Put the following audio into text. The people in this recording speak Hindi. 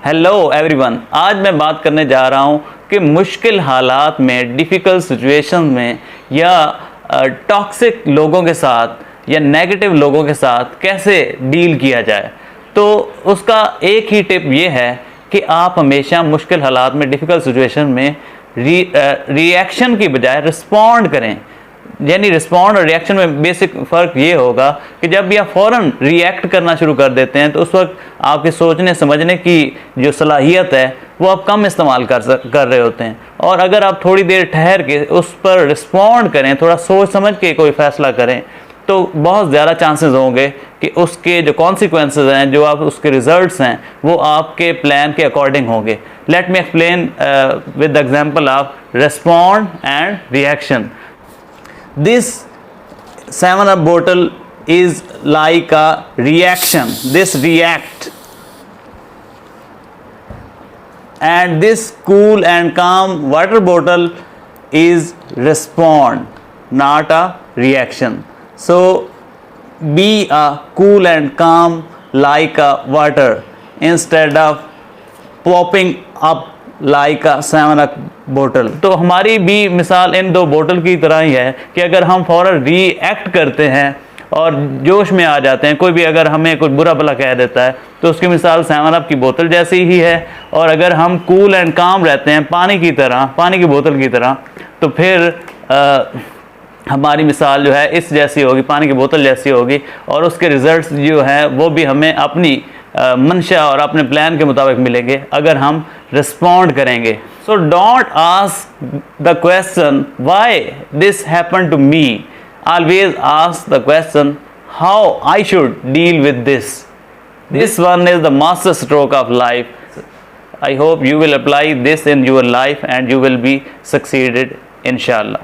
हेलो एवरीवन, आज मैं बात करने जा रहा हूँ कि मुश्किल हालात में, डिफ़िकल्ट सिचुएशन में या टॉक्सिक लोगों के साथ या नेगेटिव लोगों के साथ कैसे डील किया जाए। तो उसका एक ही टिप ये है कि आप हमेशा मुश्किल हालात में, डिफ़िकल्ट सिचुएशन में रिएक्शन की बजाय रिस्पॉन्ड करें। यानी रिस्पॉन्ड और रिएक्शन में बेसिक फ़र्क ये होगा कि जब भी आप फ़ौरन रिएक्ट करना शुरू कर देते हैं तो उस वक्त आपके सोचने समझने की जो सलाहियत है वो आप कम इस्तेमाल कर रहे होते हैं। और अगर आप थोड़ी देर ठहर के उस पर रिस्पॉन्ड करें, थोड़ा सोच समझ के कोई फ़ैसला करें, तो बहुत ज़्यादा चांसेस होंगे कि उसके जो कॉन्सिक्वेंसेस हैं, जो आप उसके रिजल्ट्स हैं, वो आपके प्लान के अकॉर्डिंग होंगे। Let me explain with the example of respond and reaction. This 7-Up bottle is like a reaction. This react, and this cool and calm water bottle is respond, not a reaction. So be a cool and calm like a water instead of popping up like a 7-Up बोतल। तो हमारी भी मिसाल इन दो बोतल की तरह ही है कि अगर हम फ़ौरन रिएक्ट करते हैं और जोश में आ जाते हैं, कोई भी अगर हमें कुछ बुरा भला कह देता है तो उसकी मिसाल 7-Up की बोतल जैसी ही है। और अगर हम कूल एंड काम रहते हैं, पानी की बोतल की तरह, तो फिर हमारी मिसाल जो है इस जैसी होगी, पानी की बोतल जैसी होगी। और उसके रिज़ल्ट्स जो हैं वो भी हमें अपनी मंशा और अपने प्लान के मुताबिक मिलेंगे अगर हम रिस्पॉन्ड करेंगे। So don't ask the question why this happen to me, always ask the question how I should deal with this. This one is the master stroke of life. I hope you will apply this in your life and you will be succeeded, inshallah.